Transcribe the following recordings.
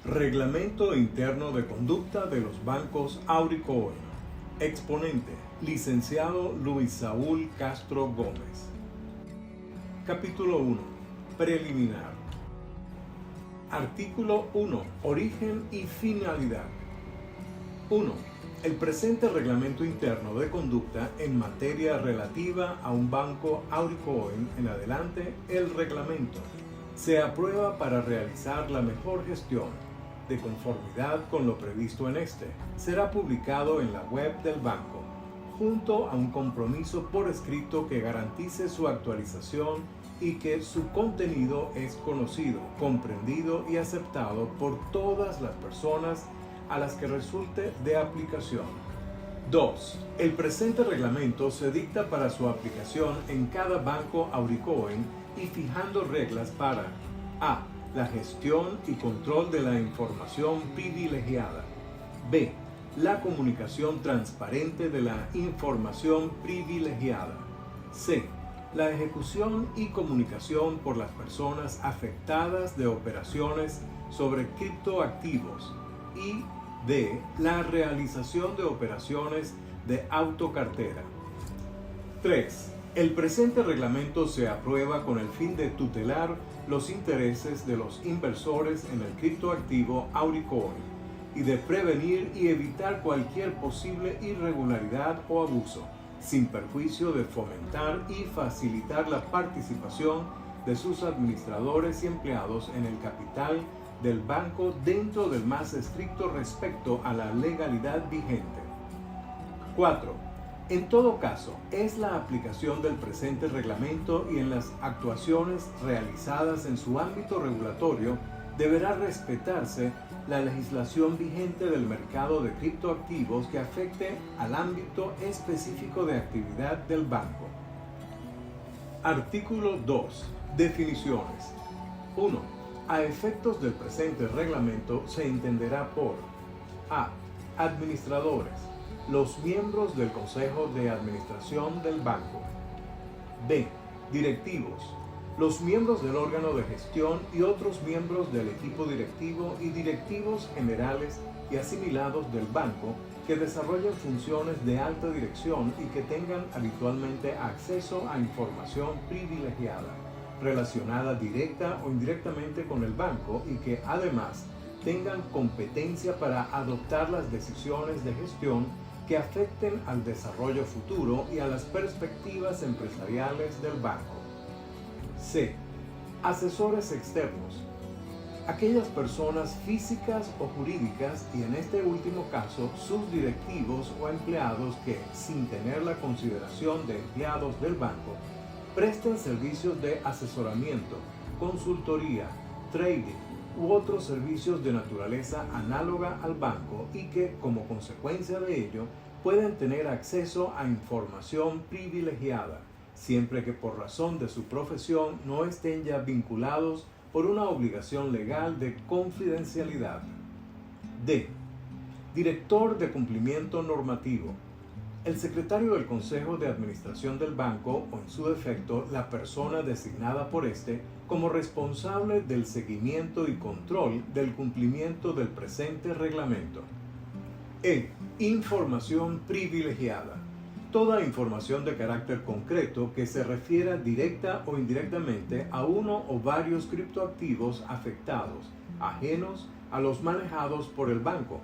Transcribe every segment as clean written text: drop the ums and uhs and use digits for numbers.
Reglamento Interno de Conducta de los Bancos Auricoen. Exponente, licenciado Luis Saúl Castro Gómez. Capítulo 1. Preliminar. Artículo 1. Origen y finalidad. 1. El presente reglamento interno de conducta en materia relativa a un banco Auricoen en adelante, el reglamento se aprueba para realizar la mejor gestión, de conformidad con lo previsto en este. Será publicado en la web del banco, junto a un compromiso por escrito que garantice su actualización y que su contenido es conocido, comprendido y aceptado por todas las personas a las que resulte de aplicación. 2. El presente reglamento se dicta para su aplicación en cada banco Auricoen y fijando reglas para a. La gestión y control de la información privilegiada. B. La comunicación transparente de la información privilegiada. C. La ejecución y comunicación por las personas afectadas de operaciones sobre criptoactivos. Y D. La realización de operaciones de autocartera. 3. El presente reglamento se aprueba con el fin de tutelar los intereses de los inversores en el criptoactivo Auricoen y de prevenir y evitar cualquier posible irregularidad o abuso, sin perjuicio de fomentar y facilitar la participación de sus administradores y empleados en el capital del banco dentro del más estricto respeto a la legalidad vigente. 4. En todo caso, es la aplicación del presente reglamento y en las actuaciones realizadas en su ámbito regulatorio deberá respetarse la legislación vigente del mercado de criptoactivos que afecte al ámbito específico de actividad del banco. Artículo 2. Definiciones. 1. A efectos del presente reglamento se entenderá por a. Administradores, los miembros del Consejo de Administración del Banco. B. Directivos, los miembros del órgano de gestión y otros miembros del equipo directivo y directivos generales y asimilados del banco que desarrollen funciones de alta dirección y que tengan habitualmente acceso a información privilegiada, relacionada directa o indirectamente con el banco y que además tengan competencia para adoptar las decisiones de gestión que afecten al desarrollo futuro y a las perspectivas empresariales del banco. C. Asesores externos. Aquellas personas físicas o jurídicas y en este último caso sus directivos o empleados que, sin tener la consideración de empleados del banco, presten servicios de asesoramiento, consultoría, trading u otros servicios de naturaleza análoga al banco y que, como consecuencia de ello, pueden tener acceso a información privilegiada, siempre que por razón de su profesión no estén ya vinculados por una obligación legal de confidencialidad. D. Director de cumplimiento normativo. El secretario del Consejo de Administración del banco o en su defecto la persona designada por este como responsable del seguimiento y control del cumplimiento del presente reglamento. E. Información privilegiada. Toda información de carácter concreto que se refiera directa o indirectamente a uno o varios criptoactivos afectados, ajenos a los manejados por el banco,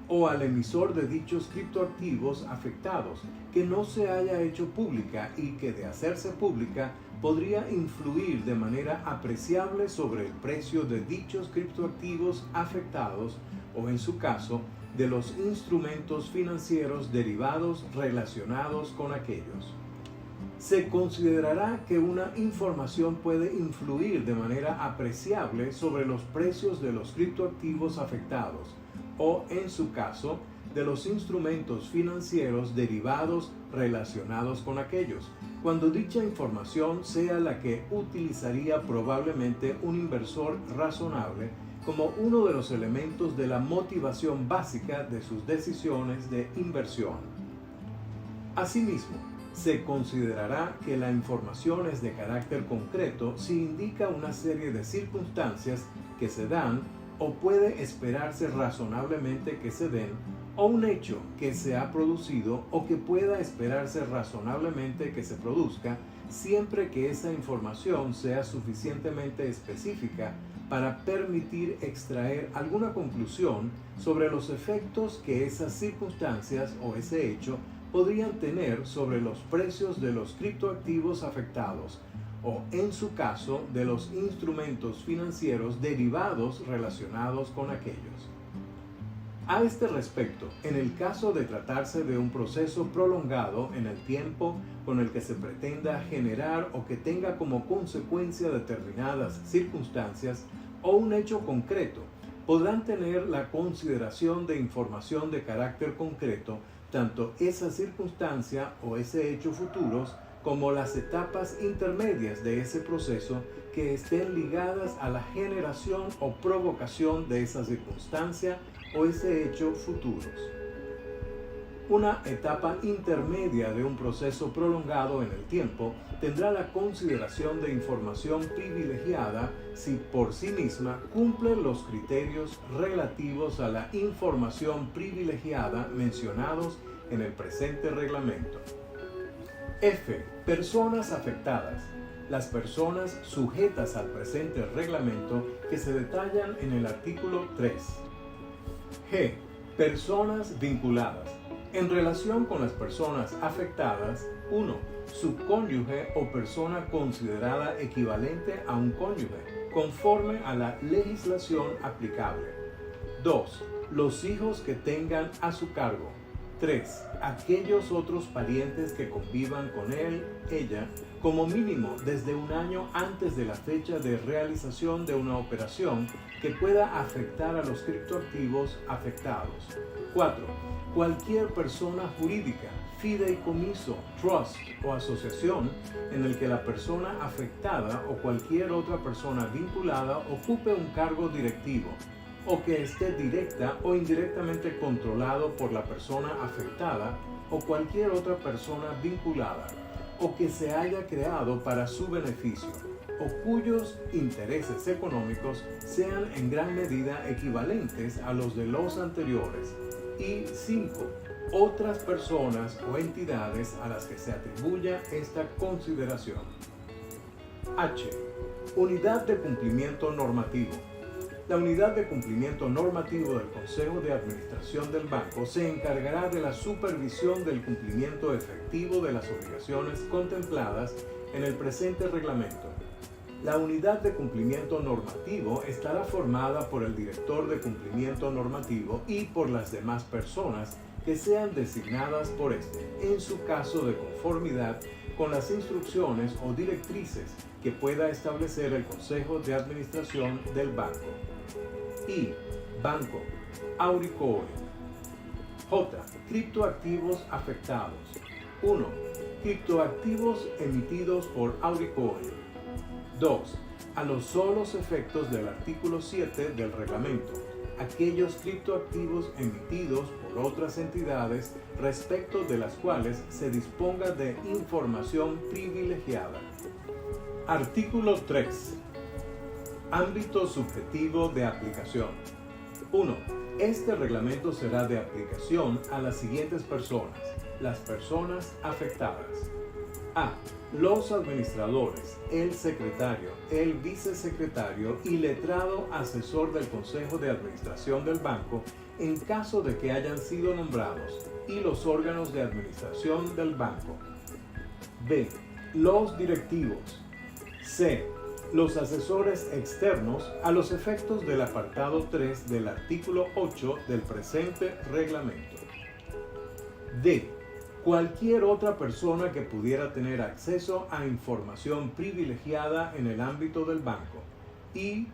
o al emisor de dichos criptoactivos afectados, que no se haya hecho pública y que de hacerse pública podría influir de manera apreciable sobre el precio de dichos criptoactivos afectados o, en su caso, de los instrumentos financieros derivados relacionados con aquellos. Se considerará que una información puede influir de manera apreciable sobre los precios de los criptoactivos afectados o, en su caso, de los instrumentos financieros derivados relacionados con aquellos, cuando dicha información sea la que utilizaría probablemente un inversor razonable como uno de los elementos de la motivación básica de sus decisiones de inversión. Asimismo, se considerará que la información es de carácter concreto si indica una serie de circunstancias que se dan o puede esperarse razonablemente que se den, o un hecho que se ha producido o que pueda esperarse razonablemente que se produzca, siempre que esa información sea suficientemente específica para permitir extraer alguna conclusión sobre los efectos que esas circunstancias o ese hecho podrían tener sobre los precios de los criptoactivos afectados, o en su caso de los instrumentos financieros derivados relacionados con aquellos. A este respecto, en el caso de tratarse de un proceso prolongado en el tiempo con el que se pretenda generar o que tenga como consecuencia determinadas circunstancias o un hecho concreto, podrán tener la consideración de información de carácter concreto tanto esa circunstancia o ese hecho futuros como las etapas intermedias de ese proceso que estén ligadas a la generación o provocación de esa circunstancia o ese hecho futuros. Una etapa intermedia de un proceso prolongado en el tiempo tendrá la consideración de información privilegiada si por sí misma cumple los criterios relativos a la información privilegiada mencionados en el presente reglamento. F. Personas afectadas. Las personas sujetas al presente reglamento que se detallan en el artículo 3. G. Personas vinculadas. En relación con las personas afectadas, 1. Su cónyuge o persona considerada equivalente a un cónyuge, conforme a la legislación aplicable. 2. Los hijos que tengan a su cargo. 3. Aquellos otros parientes que convivan con él, ella, como mínimo desde un año antes de la fecha de realización de una operación que pueda afectar a los criptoactivos afectados. 4. Cualquier persona jurídica, fideicomiso, trust o asociación en el que la persona afectada o cualquier otra persona vinculada ocupe un cargo directivo, o que esté directa o indirectamente controlado por la persona afectada o cualquier otra persona vinculada, o que se haya creado para su beneficio, o cuyos intereses económicos sean en gran medida equivalentes a los de los anteriores. Y 5. Otras personas o entidades a las que se atribuya esta consideración. H. Unidad de cumplimiento normativo. La unidad de cumplimiento normativo del Consejo de Administración del Banco se encargará de la supervisión del cumplimiento efectivo de las obligaciones contempladas en el presente reglamento. La unidad de cumplimiento normativo estará formada por el director de cumplimiento normativo y por las demás personas que sean designadas por éste, en su caso de conformidad con las instrucciones o directrices que pueda establecer el Consejo de Administración del Banco. I. Banco. Auricoin. J. Criptoactivos afectados. 1. Criptoactivos emitidos por Auricoin. 2. A los solos efectos del artículo 7 del reglamento, aquellos criptoactivos emitidos por otras entidades respecto de las cuales se disponga de información privilegiada. Artículo 3. Ámbito subjetivo de aplicación. 1. Este reglamento será de aplicación a las siguientes personas. Las personas afectadas. A. Los administradores, el secretario, el vicesecretario y letrado asesor del Consejo de Administración del Banco en caso de que hayan sido nombrados, y los órganos de administración del banco. B. Los directivos. C. Los asesores externos a los efectos del apartado 3 del artículo 8 del presente reglamento. D. Cualquier otra persona que pudiera tener acceso a información privilegiada en el ámbito del banco. Y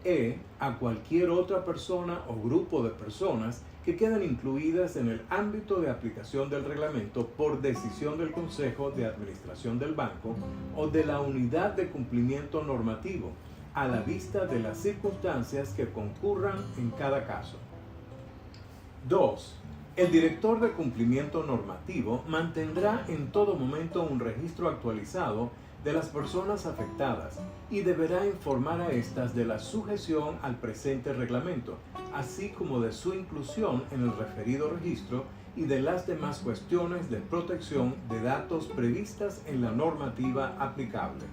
E. A cualquier otra persona o grupo de personas que quedan incluidas en el ámbito de aplicación del reglamento por decisión del Consejo de Administración del Banco o de la Unidad de Cumplimiento Normativo, a la vista de las circunstancias que concurran en cada caso. 2. El director de cumplimiento normativo mantendrá en todo momento un registro actualizado de las personas afectadas y deberá informar a estas de la sujeción al presente reglamento, así como de su inclusión en el referido registro y de las demás cuestiones de protección de datos previstas en la normativa aplicable.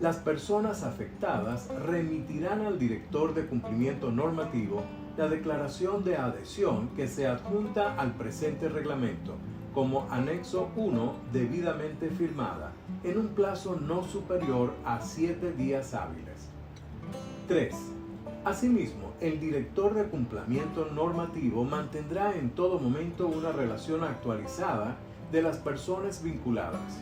Las personas afectadas remitirán al director de cumplimiento normativo la declaración de adhesión que se adjunta al presente reglamento como anexo 1 debidamente firmada en un plazo no superior a 7 días hábiles. 3. Asimismo, el director de cumplimiento normativo mantendrá en todo momento una relación actualizada de las personas vinculadas.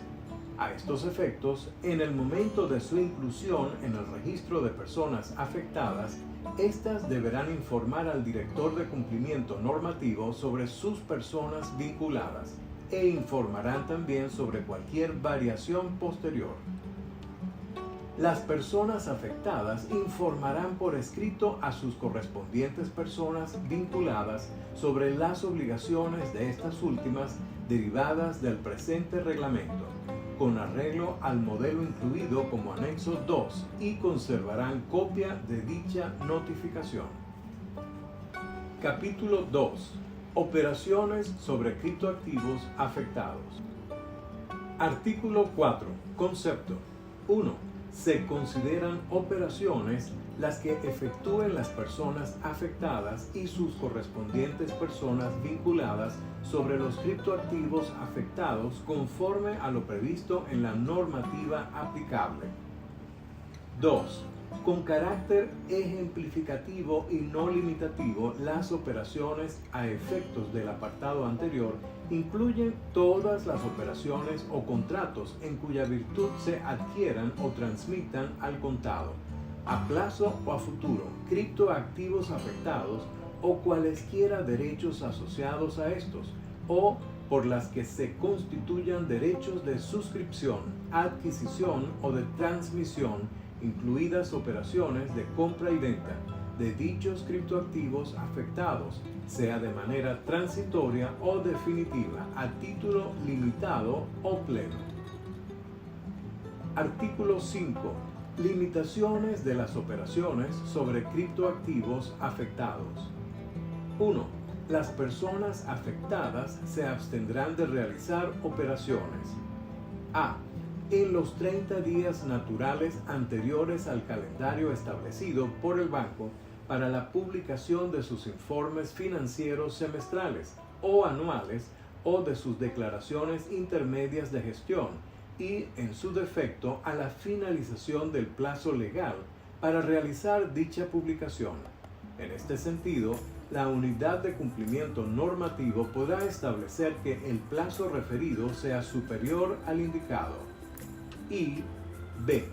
A estos efectos, en el momento de su inclusión en el registro de personas afectadas, éstas deberán informar al director de cumplimiento normativo sobre sus personas vinculadas e informarán también sobre cualquier variación posterior. Las personas afectadas informarán por escrito a sus correspondientes personas vinculadas sobre las obligaciones de estas últimas derivadas del presente reglamento, con arreglo al modelo incluido como anexo 2 y conservarán copia de dicha notificación. Capítulo 2. Operaciones sobre criptoactivos afectados. Artículo 4. Concepto. 1. Se consideran operaciones las que efectúen las personas afectadas y sus correspondientes personas vinculadas sobre los criptoactivos afectados conforme a lo previsto en la normativa aplicable. 2. Con carácter ejemplificativo y no limitativo, las operaciones a efectos del apartado anterior incluyen todas las operaciones o contratos en cuya virtud se adquieran o transmitan al contado, a plazo o a futuro, criptoactivos afectados o cualesquiera derechos asociados a estos, o por las que se constituyan derechos de suscripción, adquisición o de transmisión, incluidas operaciones de compra y venta de dichos criptoactivos afectados, sea de manera transitoria o definitiva, a título limitado o pleno. Artículo 5. Limitaciones de las operaciones sobre criptoactivos afectados. 1. Las personas afectadas se abstendrán de realizar operaciones. A. En los 30 días naturales anteriores al calendario establecido por el banco para la publicación de sus informes financieros semestrales o anuales o de sus declaraciones intermedias de gestión y, en su defecto, a la finalización del plazo legal para realizar dicha publicación. En este sentido, la unidad de cumplimiento normativo podrá establecer que el plazo referido sea superior al indicado. Y B.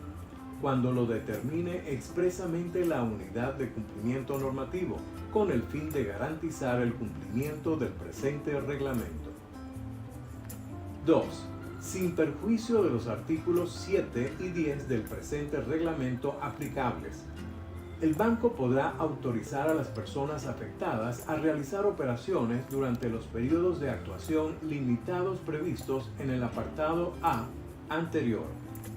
Cuando lo determine expresamente la unidad de cumplimiento normativo, con el fin de garantizar el cumplimiento del presente reglamento. 2. Sin perjuicio de los artículos 7 y 10 del presente reglamento aplicables, el banco podrá autorizar a las personas afectadas a realizar operaciones durante los periodos de actuación limitados previstos en el apartado A anterior,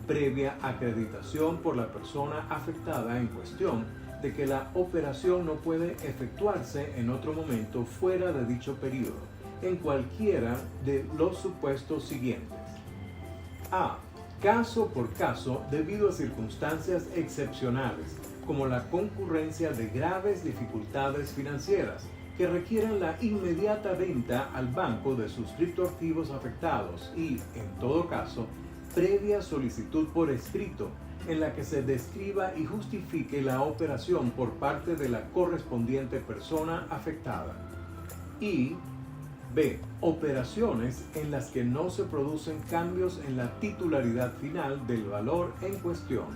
previa acreditación por la persona afectada en cuestión de que la operación no puede efectuarse en otro momento fuera de dicho periodo, en cualquiera de los supuestos siguientes. A. Caso por caso, debido a circunstancias excepcionales, como la concurrencia de graves dificultades financieras que requieran la inmediata venta al banco de sus criptoactivos afectados y, en todo caso, previa solicitud por escrito en la que se describa y justifique la operación por parte de la correspondiente persona afectada. Y B. Operaciones en las que no se producen cambios en la titularidad final del valor en cuestión.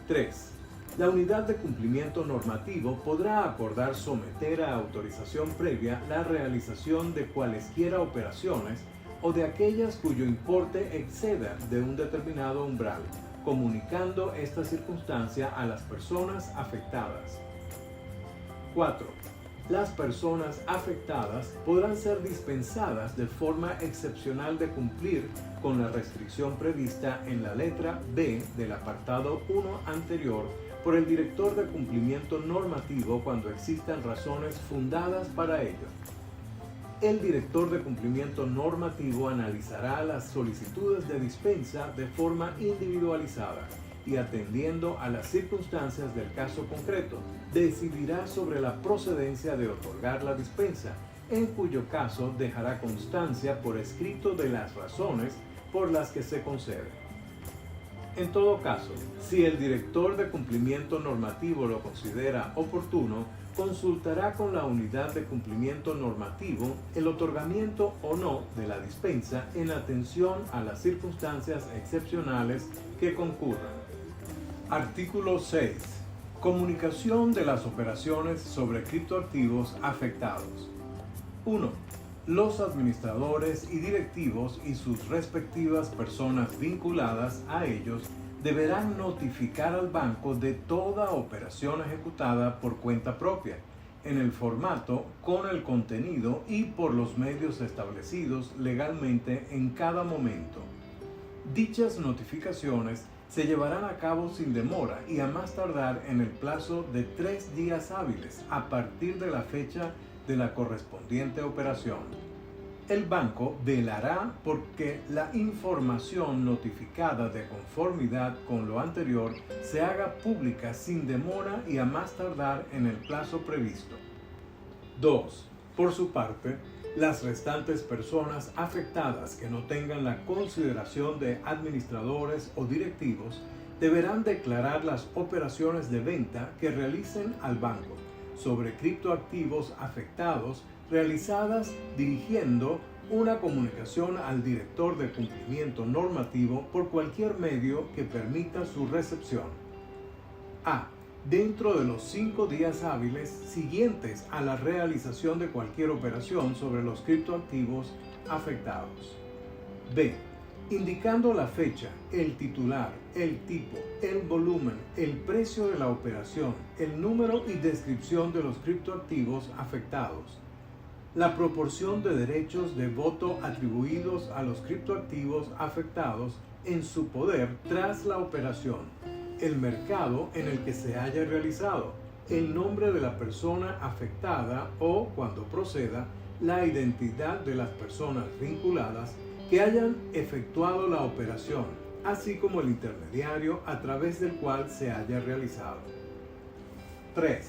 3. La unidad de cumplimiento normativo podrá acordar someter a autorización previa la realización de cualesquiera operaciones o de aquellas cuyo importe exceda de un determinado umbral, comunicando esta circunstancia a las personas afectadas. 4. las personas afectadas podrán ser dispensadas de forma excepcional de cumplir con la restricción prevista en la letra B del apartado 1 anterior por el director de cumplimiento normativo cuando existan razones fundadas para ello. El director de cumplimiento normativo analizará las solicitudes de dispensa de forma individualizada y atendiendo a las circunstancias del caso concreto, decidirá sobre la procedencia de otorgar la dispensa, en cuyo caso dejará constancia por escrito de las razones por las que se concede. En todo caso, si el director de cumplimiento normativo lo considera oportuno, consultará con la unidad de cumplimiento normativo el otorgamiento o no de la dispensa en atención a las circunstancias excepcionales que concurran. Artículo 6. Comunicación de las operaciones sobre criptoactivos afectados. 1. Los administradores y directivos y sus respectivas personas vinculadas a ellos deberán notificar al banco de toda operación ejecutada por cuenta propia, en el formato, con el contenido y por los medios establecidos legalmente en cada momento. Dichas notificaciones se llevarán a cabo sin demora y a más tardar en el plazo de 3 días hábiles a partir de la fecha de la correspondiente operación. El banco velará porque la información notificada de conformidad con lo anterior se haga pública sin demora y a más tardar en el plazo previsto. 2. Por su parte, las restantes personas afectadas que no tengan la consideración de administradores o directivos deberán declarar las operaciones de venta que realicen al banco sobre criptoactivos afectados realizadas dirigiendo una comunicación al director de cumplimiento normativo por cualquier medio que permita su recepción. A. Dentro de los 5 días hábiles siguientes a la realización de cualquier operación sobre los criptoactivos afectados. B. Indicando la fecha, el titular, el tipo, el volumen, el precio de la operación, el número y descripción de los criptoactivos afectados, la proporción de derechos de voto atribuidos a los criptoactivos afectados en su poder tras la operación, el mercado en el que se haya realizado, el nombre de la persona afectada o, cuando proceda, la identidad de las personas vinculadas que hayan efectuado la operación, así como el intermediario a través del cual se haya realizado. 3.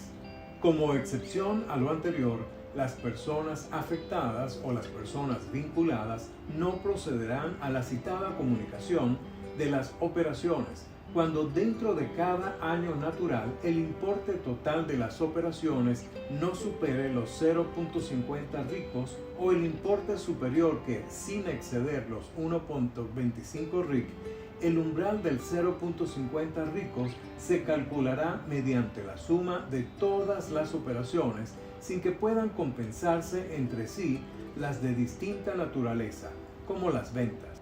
Como excepción a lo anterior, las personas afectadas o las personas vinculadas no procederán a la citada comunicación de las operaciones cuando dentro de cada año natural el importe total de las operaciones no supere los 0.50 ricos o el importe superior que, sin exceder los 1.25 ric, el umbral del 0.50 ricos se calculará mediante la suma de todas las operaciones sin que puedan compensarse entre sí las de distinta naturaleza, como las ventas.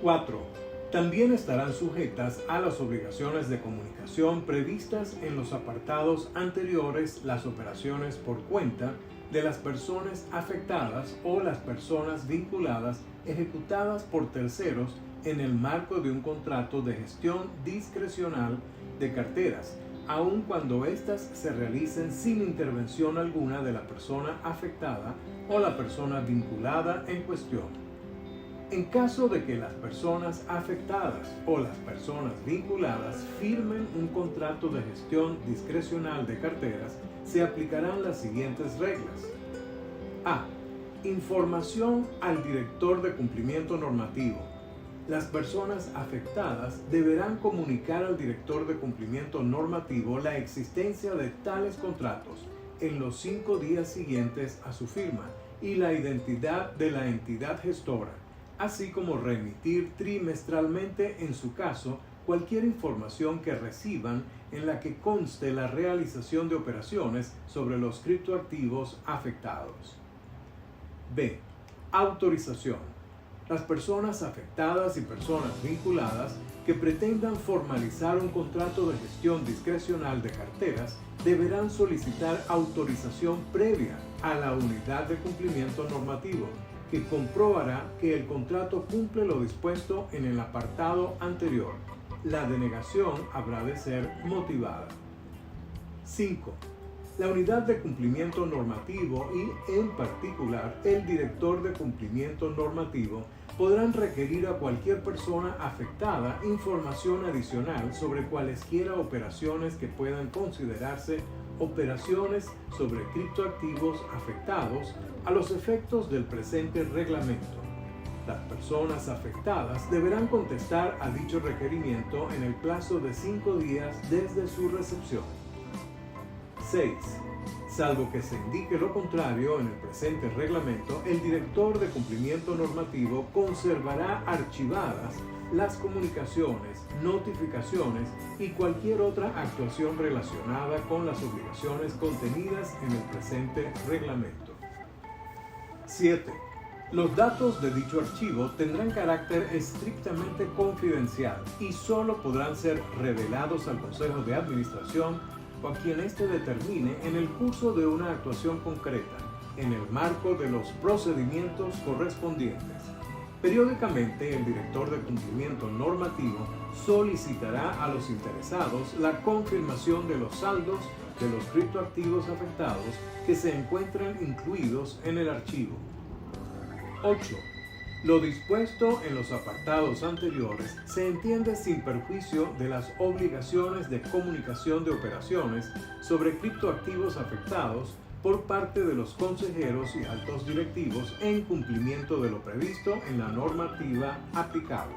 4. También estarán sujetas a las obligaciones de comunicación previstas en los apartados anteriores las operaciones por cuenta de las personas afectadas o las personas vinculadas ejecutadas por terceros en el marco de un contrato de gestión discrecional de carteras, aun cuando éstas se realicen sin intervención alguna de la persona afectada o la persona vinculada en cuestión. En caso de que las personas afectadas o las personas vinculadas firmen un contrato de gestión discrecional de carteras, se aplicarán las siguientes reglas. A. Información al director de cumplimiento normativo. Las personas afectadas deberán comunicar al director de cumplimiento normativo la existencia de tales contratos en los 5 días siguientes a su firma y la identidad de la entidad gestora, así como remitir trimestralmente en su caso cualquier información que reciban en la que conste la realización de operaciones sobre los criptoactivos afectados. B. Autorización. Las personas afectadas y personas vinculadas que pretendan formalizar un contrato de gestión discrecional de carteras deberán solicitar autorización previa a la unidad de cumplimiento normativo, que comprobará que el contrato cumple lo dispuesto en el apartado anterior. La denegación habrá de ser motivada. 5. La unidad de cumplimiento normativo y, en particular, el director de cumplimiento normativo podrán requerir a cualquier persona afectada información adicional sobre cualesquiera operaciones que puedan considerarse operaciones sobre criptoactivos afectados a los efectos del presente reglamento. Las personas afectadas deberán contestar a dicho requerimiento en el plazo de 5 días desde su recepción. 6. Salvo que se indique lo contrario en el presente reglamento, el director de cumplimiento normativo conservará archivadas las comunicaciones, notificaciones y cualquier otra actuación relacionada con las obligaciones contenidas en el presente reglamento. 7. Los datos de dicho archivo tendrán carácter estrictamente confidencial y solo podrán ser revelados al Consejo de Administración o a quien éste determine en el curso de una actuación concreta, en el marco de los procedimientos correspondientes. Periódicamente, el director de cumplimiento normativo solicitará a los interesados la confirmación de los saldos de los criptoactivos afectados que se encuentran incluidos en el archivo. 8. Lo dispuesto en los apartados anteriores se entiende sin perjuicio de las obligaciones de comunicación de operaciones sobre criptoactivos afectados por parte de los consejeros y altos directivos en cumplimiento de lo previsto en la normativa aplicable.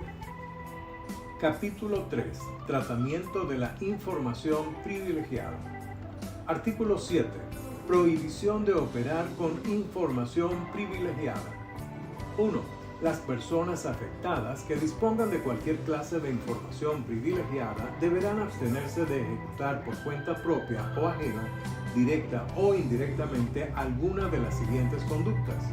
Capítulo 3. Tratamiento de la información privilegiada. Artículo 7. Prohibición de operar con información privilegiada. 1. Las personas afectadas que dispongan de cualquier clase de información privilegiada deberán abstenerse de ejecutar por cuenta propia o ajena, directa o indirectamente, alguna de las siguientes conductas.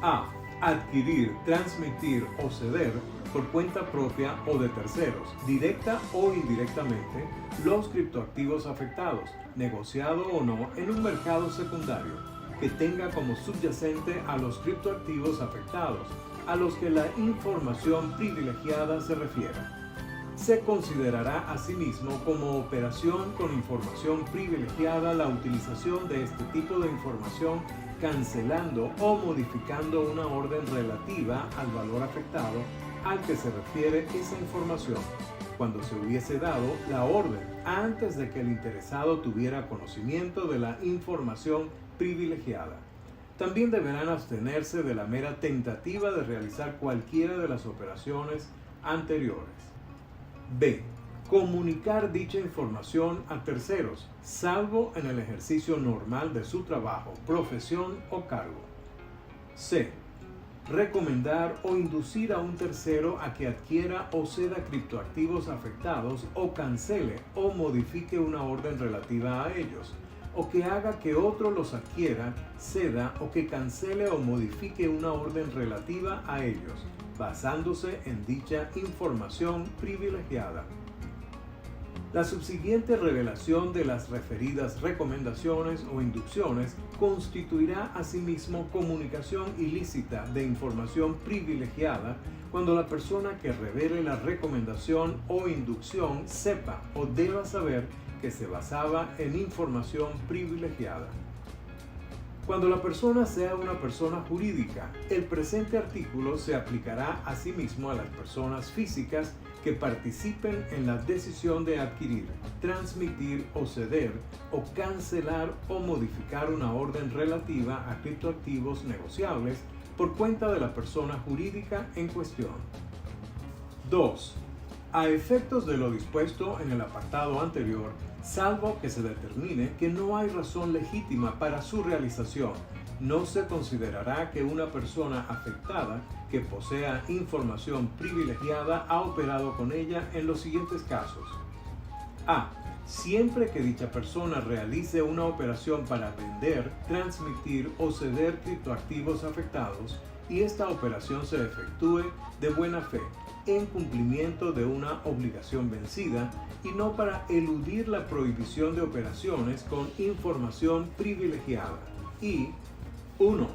A. Adquirir, transmitir o ceder por cuenta propia o de terceros, directa o indirectamente, los criptoactivos afectados, negociado o no, en un mercado secundario que tenga como subyacente a los criptoactivos afectados, a los que la información privilegiada se refiera. Se considerará asimismo como operación con información privilegiada la utilización de este tipo de información cancelando o modificando una orden relativa al valor afectado al que se refiere esa información, cuando se hubiese dado la orden antes de que el interesado tuviera conocimiento de la información privilegiada. También deberán abstenerse de la mera tentativa de realizar cualquiera de las operaciones anteriores. B. Comunicar dicha información a terceros, salvo en el ejercicio normal de su trabajo, profesión o cargo. C. Recomendar o inducir a un tercero a que adquiera o ceda criptoactivos afectados o cancele o modifique una orden relativa a ellos, o que haga que otro los adquiera, ceda o que cancele o modifique una orden relativa a ellos, basándose en dicha información privilegiada. La subsiguiente revelación de las referidas recomendaciones o inducciones constituirá asimismo comunicación ilícita de información privilegiada cuando la persona que revele la recomendación o inducción sepa o deba saber que se basaba en información privilegiada. Cuando la persona sea una persona jurídica, el presente artículo se aplicará asimismo a las personas físicas que participen en la decisión de adquirir, transmitir o ceder o cancelar o modificar una orden relativa a criptoactivos negociables por cuenta de la persona jurídica en cuestión. 2. A efectos de lo dispuesto en el apartado anterior, salvo que se determine que no hay razón legítima para su realización, no se considerará que una persona afectada que posea información privilegiada ha operado con ella en los siguientes casos. A. Siempre que dicha persona realice una operación para vender, transmitir o ceder criptoactivos afectados y esta operación se efectúe de buena fe, en cumplimiento de una obligación vencida y no para eludir la prohibición de operaciones con información privilegiada. Y 1.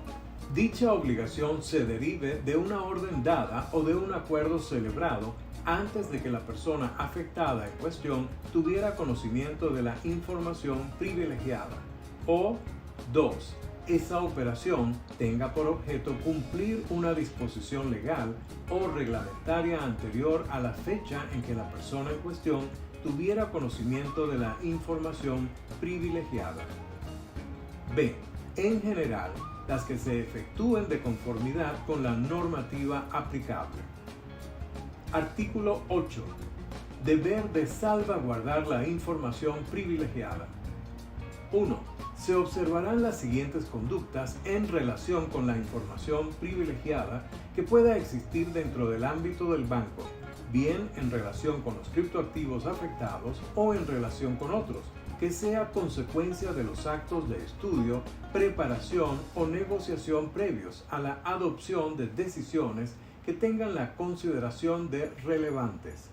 Dicha obligación se derive de una orden dada o de un acuerdo celebrado antes de que la persona afectada en cuestión tuviera conocimiento de la información privilegiada. O 2. Esa operación tenga por objeto cumplir una disposición legal o reglamentaria anterior a la fecha en que la persona en cuestión tuviera conocimiento de la información privilegiada. B. En general, las que se efectúen de conformidad con la normativa aplicable. Artículo 8. Deber de salvaguardar la información privilegiada. 1. Se observarán las siguientes conductas en relación con la información privilegiada que pueda existir dentro del ámbito del banco, bien en relación con los criptoactivos afectados o en relación con otros, que sea consecuencia de los actos de estudio, preparación o negociación previos a la adopción de decisiones que tengan la consideración de relevantes.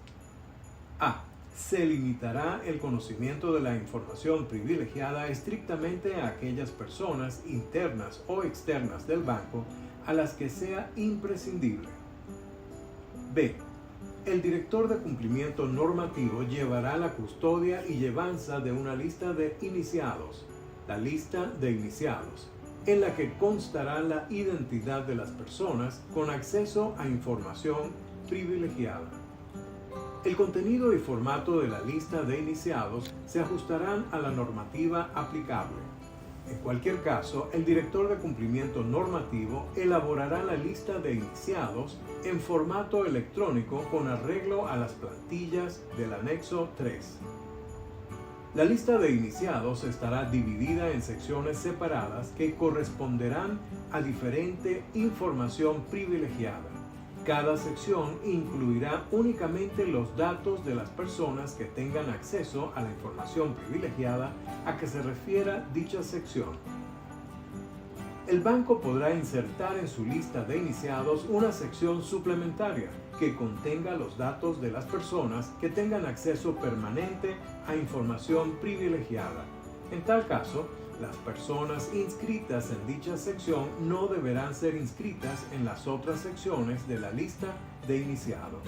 A. Se limitará el conocimiento de la información privilegiada estrictamente a aquellas personas internas o externas del banco a las que sea imprescindible. B. El director de cumplimiento normativo llevará la custodia y llevanza de una lista de iniciados, la lista de iniciados, en la que constará la identidad de las personas con acceso a información privilegiada. El contenido y formato de la lista de iniciados se ajustarán a la normativa aplicable. En cualquier caso, el director de cumplimiento normativo elaborará la lista de iniciados en formato electrónico con arreglo a las plantillas del anexo 3. La lista de iniciados estará dividida en secciones separadas que corresponderán a diferente información privilegiada. Cada sección incluirá únicamente los datos de las personas que tengan acceso a la información privilegiada a que se refiera dicha sección. El banco podrá insertar en su lista de iniciados una sección suplementaria que contenga los datos de las personas que tengan acceso permanente a información privilegiada. En tal caso, las personas inscritas en dicha sección no deberán ser inscritas en las otras secciones de la lista de iniciados.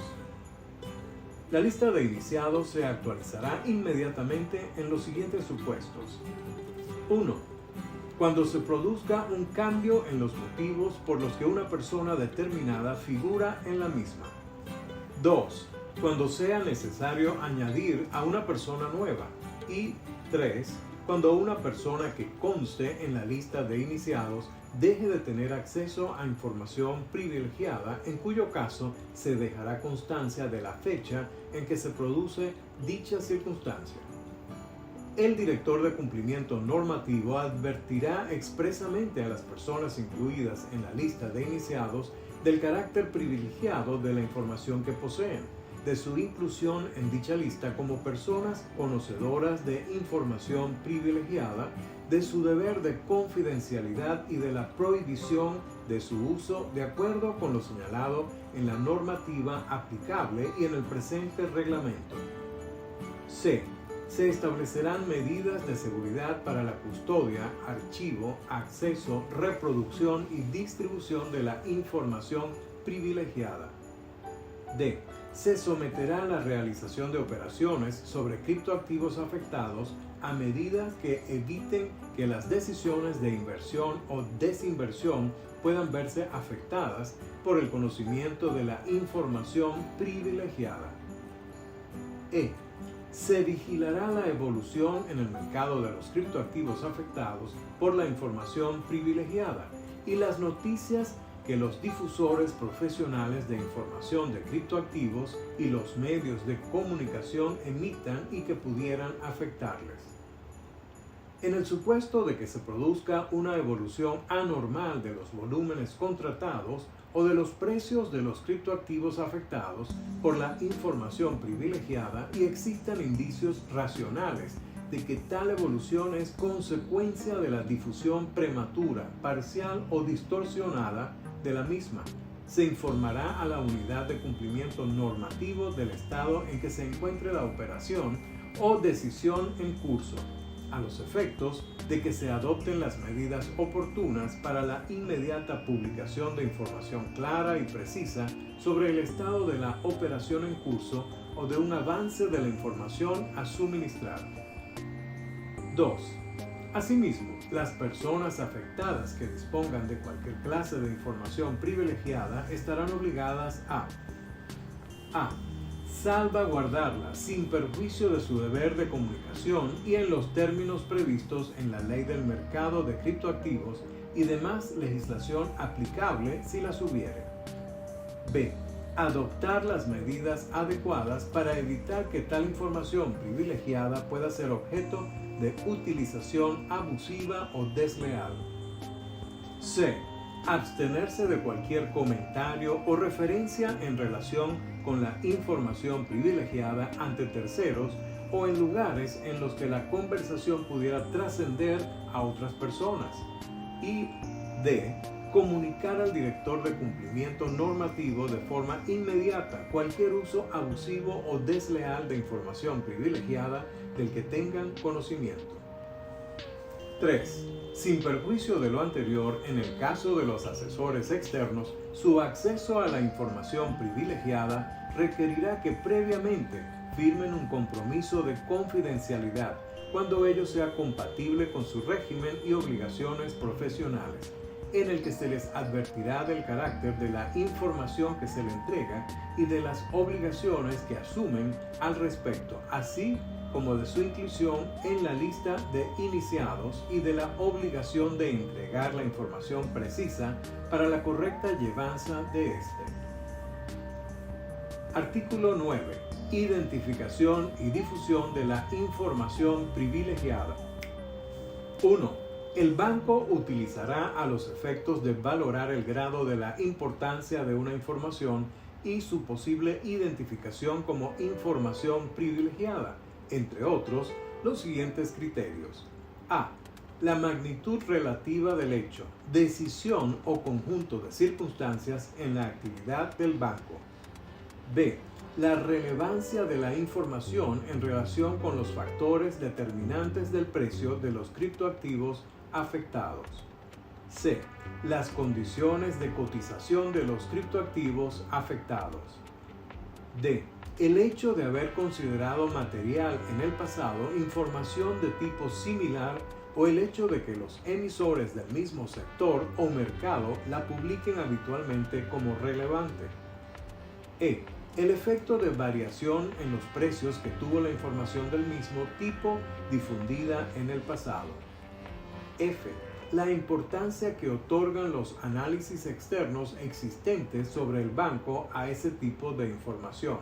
La lista de iniciados se actualizará inmediatamente en los siguientes supuestos. 1. Cuando se produzca un cambio en los motivos por los que una persona determinada figura en la misma. 2. Cuando sea necesario añadir a una persona nueva. Y 3. Cuando una persona que conste en la lista de iniciados deje de tener acceso a información privilegiada, en cuyo caso se dejará constancia de la fecha en que se produce dicha circunstancia. El director de cumplimiento normativo advertirá expresamente a las personas incluidas en la lista de iniciados del carácter privilegiado de la información que poseen, de su inclusión en dicha lista como personas conocedoras de información privilegiada, de su deber de confidencialidad y de la prohibición de su uso de acuerdo con lo señalado en la normativa aplicable y en el presente reglamento. C. Se establecerán medidas de seguridad para la custodia, archivo, acceso, reproducción y distribución de la información privilegiada. D. Se someterá a la realización de operaciones sobre criptoactivos afectados a medidas que eviten que las decisiones de inversión o desinversión puedan verse afectadas por el conocimiento de la información privilegiada. E. Se vigilará la evolución en el mercado de los criptoactivos afectados por la información privilegiada y las noticias que los difusores profesionales de información de criptoactivos y los medios de comunicación emitan y que pudieran afectarles. En el supuesto de que se produzca una evolución anormal de los volúmenes contratados o de los precios de los criptoactivos afectados por la información privilegiada y existan indicios racionales de que tal evolución es consecuencia de la difusión prematura, parcial o distorsionada de la misma, Se informará a la unidad de cumplimiento normativo del estado en que se encuentre la operación o decisión en curso, a los efectos de que se adopten las medidas oportunas para la inmediata publicación de información clara y precisa sobre el estado de la operación en curso o de un avance de la información a suministrar. 2. Asimismo, las personas afectadas que dispongan de cualquier clase de información privilegiada estarán obligadas a salvaguardarla sin perjuicio de su deber de comunicación y en los términos previstos en la Ley del Mercado de Criptoactivos y demás legislación aplicable si las hubiere. B. Adoptar las medidas adecuadas para evitar que tal información privilegiada pueda ser objeto de utilización abusiva o desleal. C. Abstenerse de cualquier comentario o referencia en relación con la información privilegiada ante terceros o en lugares en los que la conversación pudiera trascender a otras personas. Y D. Comunicar al director de cumplimiento normativo de forma inmediata cualquier uso abusivo o desleal de información privilegiada del que tengan conocimiento. 3. Sin perjuicio de lo anterior, en el caso de los asesores externos, su acceso a la información privilegiada requerirá que previamente firmen un compromiso de confidencialidad cuando ello sea compatible con su régimen y obligaciones profesionales, en el que se les advertirá del carácter de la información que se le entrega y de las obligaciones que asumen al respecto, así como de su inclusión en la lista de iniciados y de la obligación de entregar la información precisa para la correcta llevanza de este. Artículo 9. Identificación y difusión de la información privilegiada. 1. El banco utilizará a los efectos de valorar el grado de la importancia de una información y su posible identificación como información privilegiada, entre otros, los siguientes criterios. A. La magnitud relativa del hecho, decisión o conjunto de circunstancias en la actividad del banco. B. La relevancia de la información en relación con los factores determinantes del precio de los criptoactivos afectados. C. Las condiciones de cotización de los criptoactivos afectados. D. El hecho de haber considerado material en el pasado información de tipo similar o el hecho de que los emisores del mismo sector o mercado la publiquen habitualmente como relevante. E. El efecto de variación en los precios que tuvo la información del mismo tipo difundida en el pasado. F. La importancia que otorgan los análisis externos existentes sobre el banco a ese tipo de información.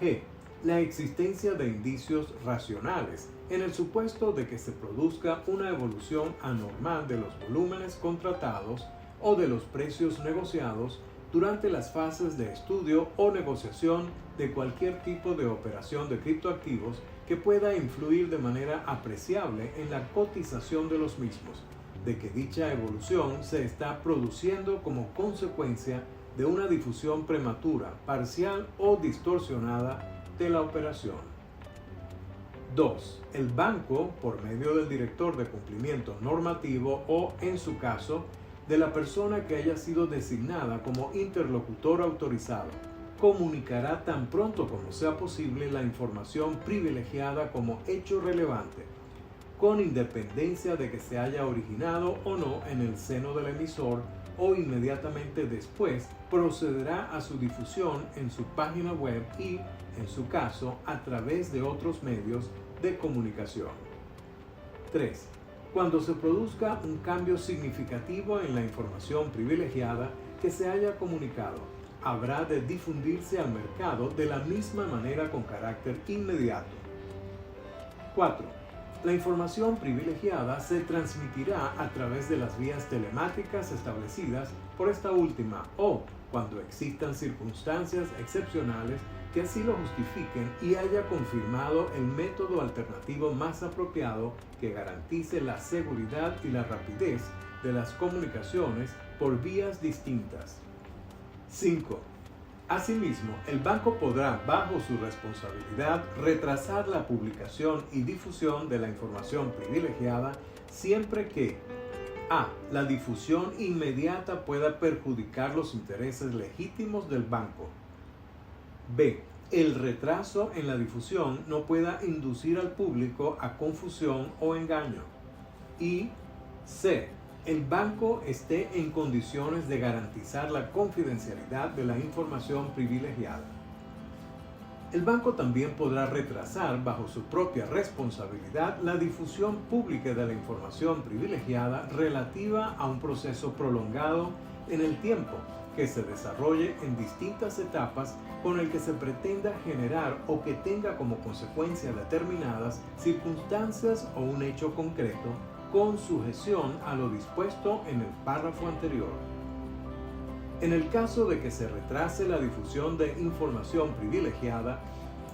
G. La existencia de indicios racionales en el supuesto de que se produzca una evolución anormal de los volúmenes contratados o de los precios negociados durante las fases de estudio o negociación de cualquier tipo de operación de criptoactivos que pueda influir de manera apreciable en la cotización de los mismos, de que dicha evolución se está produciendo como consecuencia de una difusión prematura, parcial o distorsionada de la operación. 2. El banco, por medio del director de cumplimiento normativo o, en su caso, de la persona que haya sido designada como interlocutor autorizado, comunicará tan pronto como sea posible la información privilegiada como hecho relevante, con independencia de que se haya originado o no en el seno del emisor o inmediatamente después procederá a su difusión en su página web y, en su caso, a través de otros medios de comunicación. 3. Cuando se produzca un cambio significativo en la información privilegiada que se haya comunicado, habrá de difundirse al mercado de la misma manera con carácter inmediato. 4. La información privilegiada se transmitirá a través de las vías telemáticas establecidas por esta última o, cuando existan circunstancias excepcionales que así lo justifiquen y haya confirmado el método alternativo más apropiado que garantice la seguridad y la rapidez de las comunicaciones por vías distintas. 5. Asimismo, el banco podrá, bajo su responsabilidad, retrasar la publicación y difusión de la información privilegiada siempre que a. La difusión inmediata pueda perjudicar los intereses legítimos del banco. B. El retraso en la difusión no pueda inducir al público a confusión o engaño. Y C. El banco esté en condiciones de garantizar la confidencialidad de la información privilegiada. El banco también podrá retrasar, bajo su propia responsabilidad, la difusión pública de la información privilegiada relativa a un proceso prolongado en el tiempo que se desarrolle en distintas etapas con el que se pretenda generar o que tenga como consecuencia determinadas circunstancias o un hecho concreto, con sujeción a lo dispuesto en el párrafo anterior. En el caso de que se retrase la difusión de información privilegiada,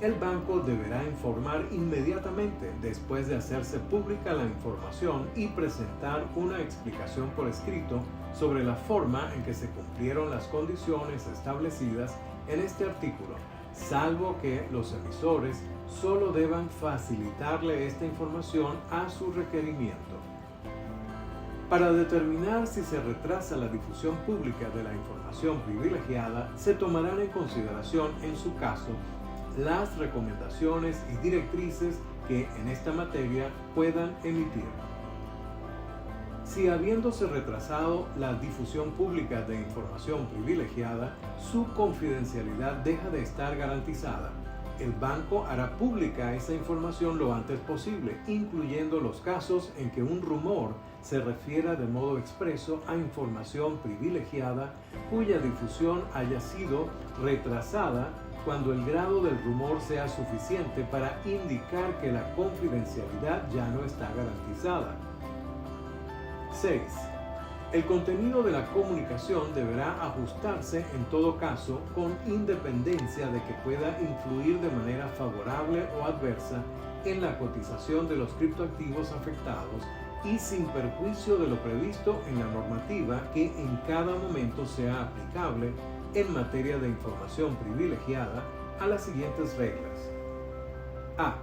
el banco deberá informar inmediatamente después de hacerse pública la información y presentar una explicación por escrito sobre la forma en que se cumplieron las condiciones establecidas en este artículo, salvo que los emisores solo deban facilitarle esta información a su requerimiento. Para determinar si se retrasa la difusión pública de la información privilegiada, se tomarán en consideración, en su caso, las recomendaciones y directrices que en esta materia puedan emitir. Si habiéndose retrasado la difusión pública de información privilegiada, su confidencialidad deja de estar garantizada, el banco hará pública esa información lo antes posible, incluyendo los casos en que un rumor se refiera de modo expreso a información privilegiada cuya difusión haya sido retrasada cuando el grado del rumor sea suficiente para indicar que la confidencialidad ya no está garantizada. 6. El contenido de la comunicación deberá ajustarse en todo caso con independencia de que pueda influir de manera favorable o adversa en la cotización de los criptoactivos afectados y sin perjuicio de lo previsto en la normativa que en cada momento sea aplicable en materia de información privilegiada a las siguientes reglas. A.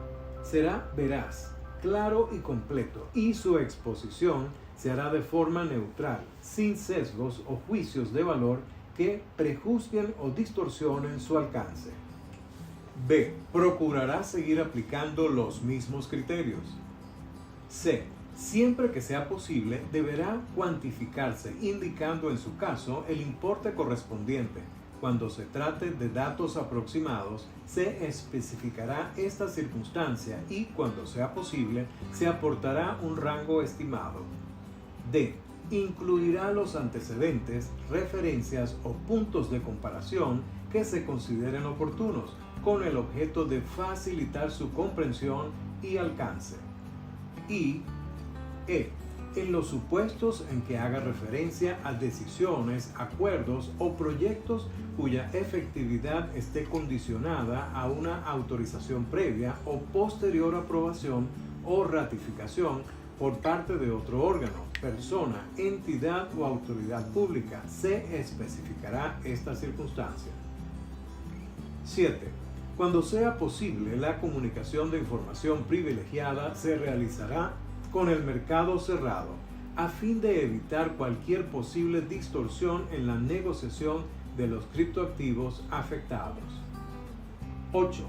Será veraz, claro y completo, y su exposición se hará de forma neutral, sin sesgos o juicios de valor que prejuzguen o distorsionen su alcance. B. Procurará seguir aplicando los mismos criterios. C. Siempre que sea posible, deberá cuantificarse, indicando en su caso el importe correspondiente. Cuando se trate de datos aproximados, se especificará esta circunstancia y, cuando sea posible, se aportará un rango estimado. D. Incluirá los antecedentes, referencias o puntos de comparación que se consideren oportunos, con el objeto de facilitar su comprensión y alcance. Y E. En los supuestos en que haga referencia a decisiones, acuerdos o proyectos cuya efectividad esté condicionada a una autorización previa o posterior aprobación o ratificación por parte de otro órgano, persona, entidad o autoridad pública, se especificará esta circunstancia. 7. Cuando sea posible, la comunicación de información privilegiada se realizará con el mercado cerrado, a fin de evitar cualquier posible distorsión en la negociación de los criptoactivos afectados. 8.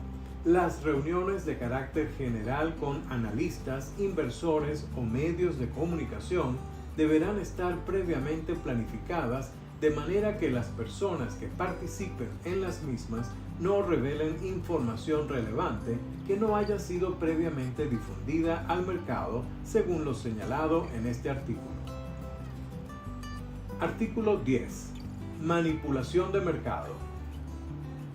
Las reuniones de carácter general con analistas, inversores o medios de comunicación deberán estar previamente planificadas de manera que las personas que participen en las mismas no revelen información relevante que no haya sido previamente difundida al mercado según lo señalado en este artículo. Artículo 10. Manipulación de mercado.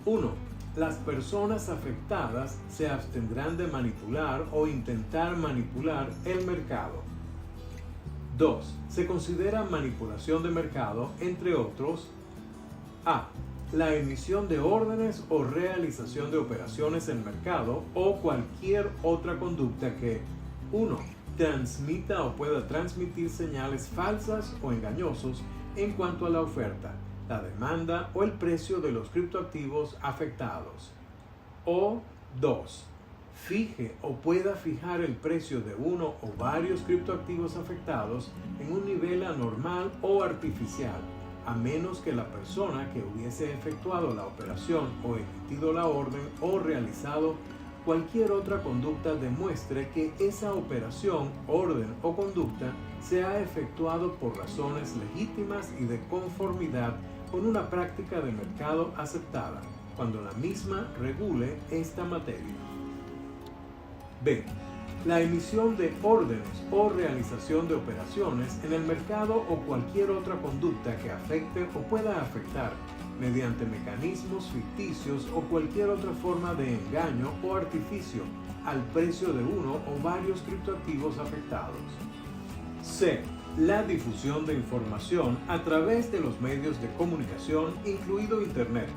1. Las personas afectadas se abstendrán de manipular o intentar manipular el mercado. 2. Se considera manipulación de mercado, entre otros, a. La emisión de órdenes o realización de operaciones en mercado o cualquier otra conducta que 1. Transmita o pueda transmitir señales falsas o engañosos en cuanto a la oferta, la demanda o el precio de los criptoactivos afectados. O 2. Fije o pueda fijar el precio de uno o varios criptoactivos afectados en un nivel anormal o artificial, a menos que la persona que hubiese efectuado la operación o emitido la orden o realizado cualquier otra conducta demuestre que esa operación, orden o conducta se ha efectuado por razones legítimas y de conformidad con una práctica de mercado aceptada, cuando la misma regule esta materia. B. La emisión de órdenes o realización de operaciones en el mercado o cualquier otra conducta que afecte o pueda afectar mediante mecanismos ficticios o cualquier otra forma de engaño o artificio al precio de uno o varios criptoactivos afectados. C. La difusión de información a través de los medios de comunicación, incluido Internet,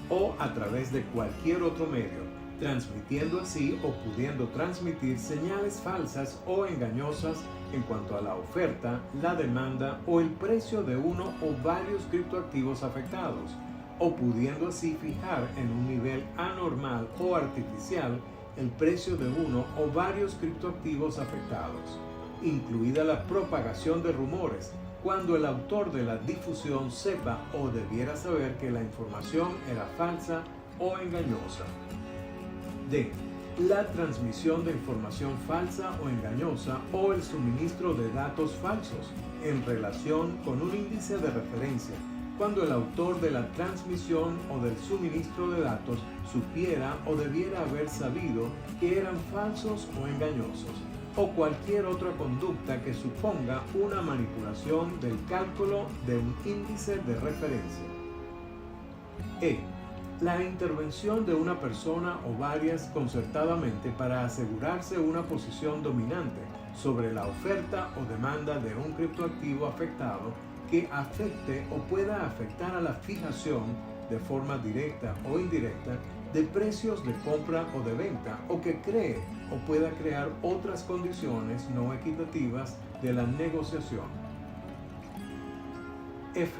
o a través de cualquier otro medio, transmitiendo así o pudiendo transmitir señales falsas o engañosas en cuanto a la oferta, la demanda o el precio de uno o varios criptoactivos afectados, o pudiendo así fijar en un nivel anormal o artificial el precio de uno o varios criptoactivos afectados, incluida la propagación de rumores, cuando el autor de la difusión sepa o debiera saber que la información era falsa o engañosa. D. La transmisión de información falsa o engañosa o el suministro de datos falsos en relación con un índice de referencia, cuando el autor de la transmisión o del suministro de datos supiera o debiera haber sabido que eran falsos o engañosos, o cualquier otra conducta que suponga una manipulación del cálculo de un índice de referencia. E. La intervención de una persona o varias concertadamente para asegurarse una posición dominante sobre la oferta o demanda de un criptoactivo afectado que afecte o pueda afectar a la fijación, de forma directa o indirecta, de precios de compra o de venta, o que cree o pueda crear otras condiciones no equitativas de la negociación. F.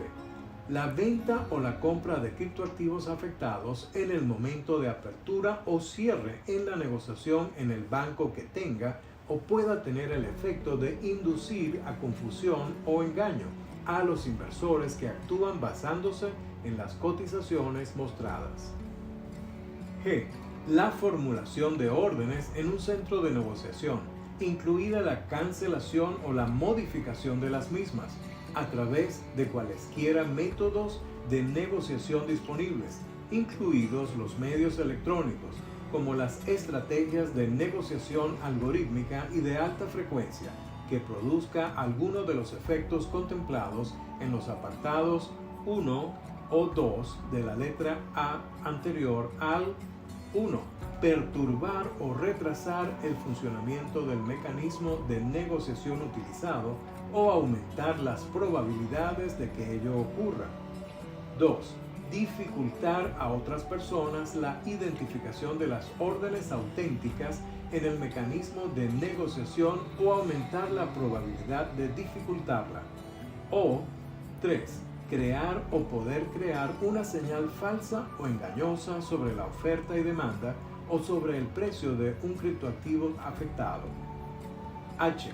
La venta o la compra de criptoactivos afectados en el momento de apertura o cierre en la negociación en el banco que tenga o pueda tener el efecto de inducir a confusión o engaño a los inversores que actúan basándose en las cotizaciones mostradas. G. La formulación de órdenes en un centro de negociación, incluida la cancelación o la modificación de las mismas, a través de cualesquiera métodos de negociación disponibles, incluidos los medios electrónicos, como las estrategias de negociación algorítmica y de alta frecuencia, que produzca alguno de los efectos contemplados en los apartados 1 o 2 de la letra A anterior al 1. Perturbar o retrasar el funcionamiento del mecanismo de negociación utilizado o aumentar las probabilidades de que ello ocurra. 2. Dificultar a otras personas la identificación de las órdenes auténticas en el mecanismo de negociación o aumentar la probabilidad de dificultarla. O 3. Crear o poder crear una señal falsa o engañosa sobre la oferta y demanda o sobre el precio de un criptoactivo afectado. H.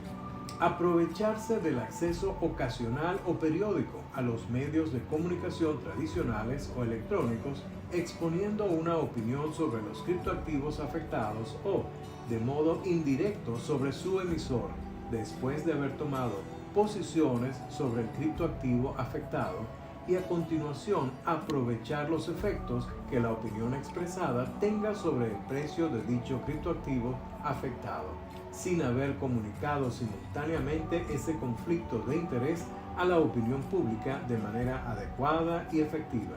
Aprovecharse del acceso ocasional o periódico a los medios de comunicación tradicionales o electrónicos, exponiendo una opinión sobre los criptoactivos afectados o, de modo indirecto, sobre su emisor, después de haber tomado posiciones sobre el criptoactivo afectado, y a continuación aprovechar los efectos que la opinión expresada tenga sobre el precio de dicho criptoactivo afectado, sin haber comunicado simultáneamente ese conflicto de interés a la opinión pública de manera adecuada y efectiva.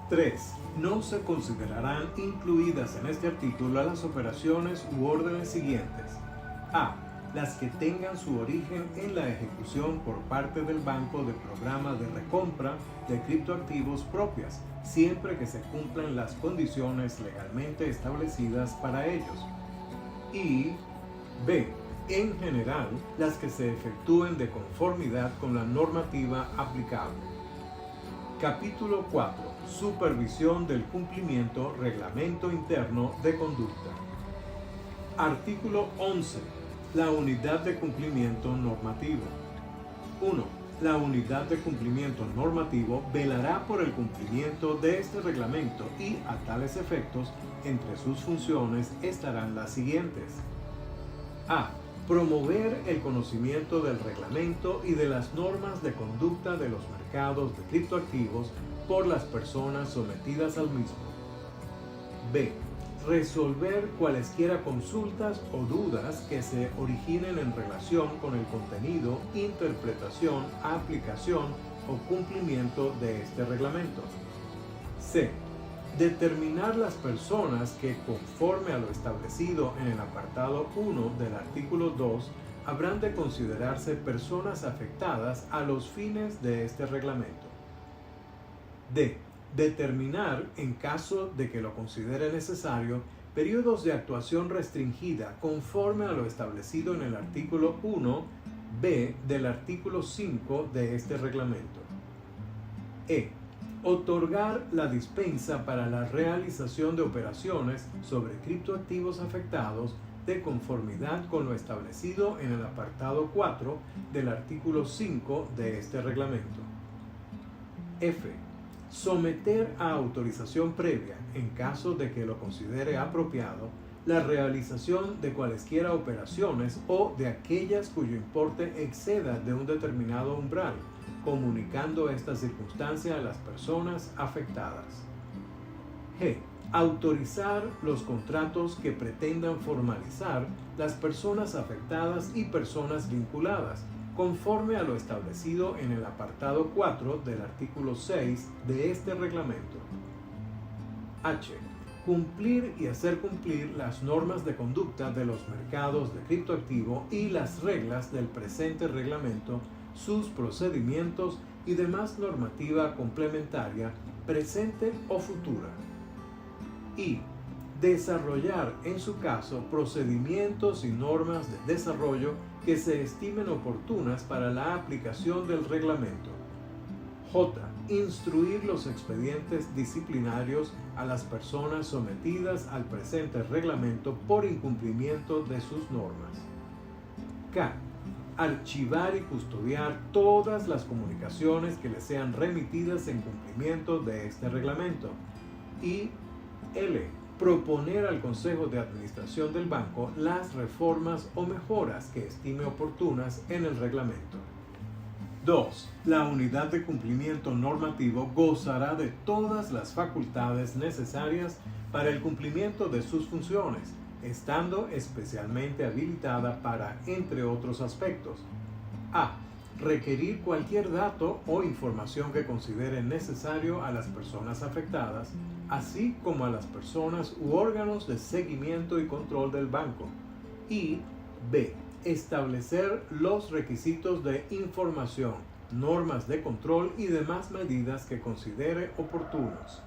3. No se considerarán incluidas en este artículo las operaciones u órdenes siguientes. A. Las que tengan su origen en la ejecución por parte del banco de programas de recompra de criptoactivos propias, siempre que se cumplan las condiciones legalmente establecidas para ellos. Y B. en general las que se efectúen de conformidad con la normativa aplicable. Capítulo 4. Supervisión del cumplimiento reglamento interno de conducta. Artículo 11. La unidad de cumplimiento normativo. 1. La unidad de cumplimiento normativo velará por el cumplimiento de este reglamento y, a tales efectos, entre sus funciones estarán las siguientes. A. Promover el conocimiento del reglamento y de las normas de conducta de los mercados de criptoactivos por las personas sometidas al mismo. B. Resolver cualesquiera consultas o dudas que se originen en relación con el contenido, interpretación, aplicación o cumplimiento de este reglamento. C. Determinar las personas que, conforme a lo establecido en el apartado 1 del artículo 2, habrán de considerarse personas afectadas a los fines de este reglamento. D. Determinar, en caso de que lo considere necesario, periodos de actuación restringida conforme a lo establecido en el artículo 1b del artículo 5 de este reglamento. E. Otorgar la dispensa para la realización de operaciones sobre criptoactivos afectados de conformidad con lo establecido en el apartado 4 del artículo 5 de este reglamento. F. Someter a autorización previa, en caso de que lo considere apropiado, la realización de cualesquiera operaciones o de aquellas cuyo importe exceda de un determinado umbral, comunicando esta circunstancia a las personas afectadas. G. Autorizar los contratos que pretendan formalizar las personas afectadas y personas vinculadas, conforme a lo establecido en el apartado 4 del artículo 6 de este reglamento. H. Cumplir y hacer cumplir las normas de conducta de los mercados de criptoactivo y las reglas del presente reglamento, sus procedimientos y demás normativa complementaria, presente o futura. Y desarrollar, en su caso, procedimientos y normas de desarrollo que se estimen oportunas para la aplicación del reglamento. J. Instruir los expedientes disciplinarios a las personas sometidas al presente reglamento por incumplimiento de sus normas. K. Archivar y custodiar todas las comunicaciones que le sean remitidas en cumplimiento de este reglamento. Y L. Proponer al Consejo de Administración del Banco las reformas o mejoras que estime oportunas en el reglamento. 2. La unidad de cumplimiento normativo gozará de todas las facultades necesarias para el cumplimiento de sus funciones, estando especialmente habilitada para, entre otros aspectos, a. Requerir cualquier dato o información que considere necesario a las personas afectadas, así como a las personas u órganos de seguimiento y control del banco. Y b. Establecer los requisitos de información, normas de control y demás medidas que considere oportunos.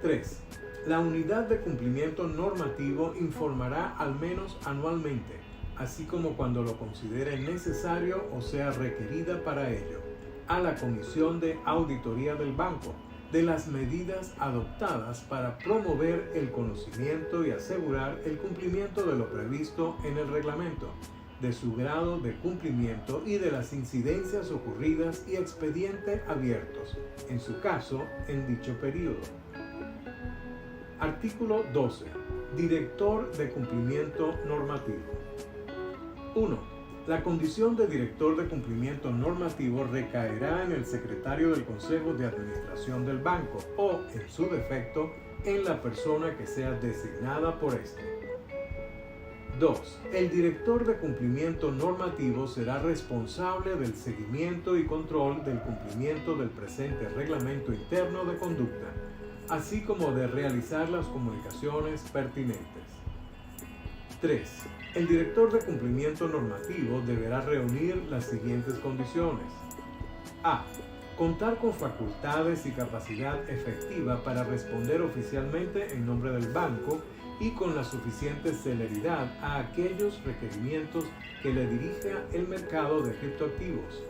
3. La unidad de cumplimiento normativo informará al menos anualmente, así como cuando lo considere necesario o sea requerida para ello, a la Comisión de Auditoría del Banco, de las medidas adoptadas para promover el conocimiento y asegurar el cumplimiento de lo previsto en el reglamento, de su grado de cumplimiento y de las incidencias ocurridas y expediente abiertos, en su caso, en dicho periodo. Artículo 12. Director de cumplimiento normativo. 1. La condición de director de cumplimiento normativo recaerá en el secretario del Consejo de Administración del Banco o, en su defecto, en la persona que sea designada por éste. 2. El director de cumplimiento normativo será responsable del seguimiento y control del cumplimiento del presente reglamento interno de conducta, así como de realizar las comunicaciones pertinentes. 3. El director de cumplimiento normativo deberá reunir las siguientes condiciones. A. Contar con facultades y capacidad efectiva para responder oficialmente en nombre del banco y con la suficiente celeridad a aquellos requerimientos que le dirija el mercado de criptoactivos.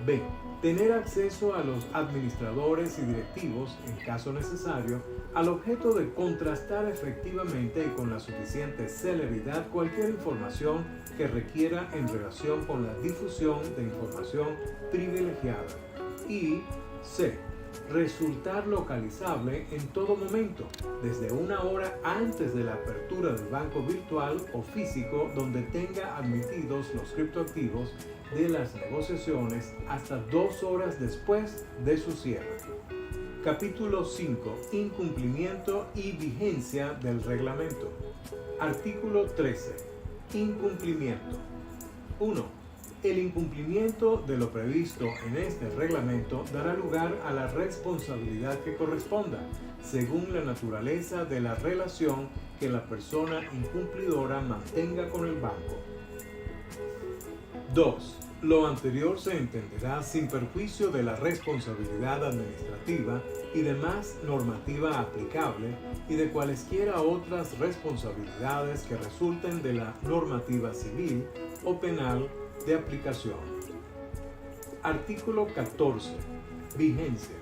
B. Tener acceso a los administradores y directivos, en caso necesario, al objeto de contrastar efectivamente y con la suficiente celeridad cualquier información que requiera en relación con la difusión de información privilegiada. Y C. Resultar localizable en todo momento, desde una hora antes de la apertura del banco virtual o físico donde tenga admitidos los criptoactivos de las negociaciones hasta 2 horas después de su cierre. Capítulo 5. Incumplimiento y vigencia del reglamento. Artículo 13. Incumplimiento. 1. El incumplimiento de lo previsto en este reglamento dará lugar a la responsabilidad que corresponda, según la naturaleza de la relación que la persona incumplidora mantenga con el banco. 2. Lo anterior se entenderá sin perjuicio de la responsabilidad administrativa y demás normativa aplicable y de cualesquiera otras responsabilidades que resulten de la normativa civil o penal de aplicación. Artículo 14. Vigencia.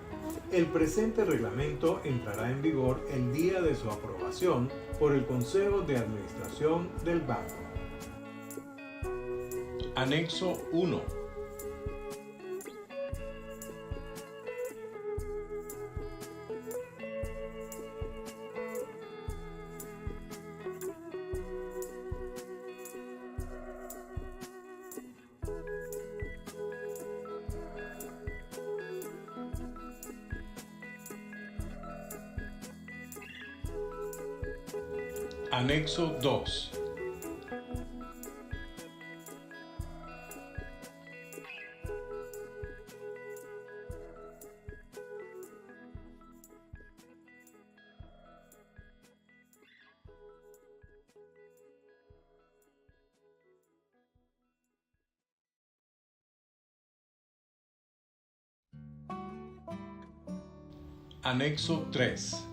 El presente reglamento entrará en vigor el día de su aprobación por el Consejo de Administración del Banco. Anexo 1. Anexo 2. Anexo 3.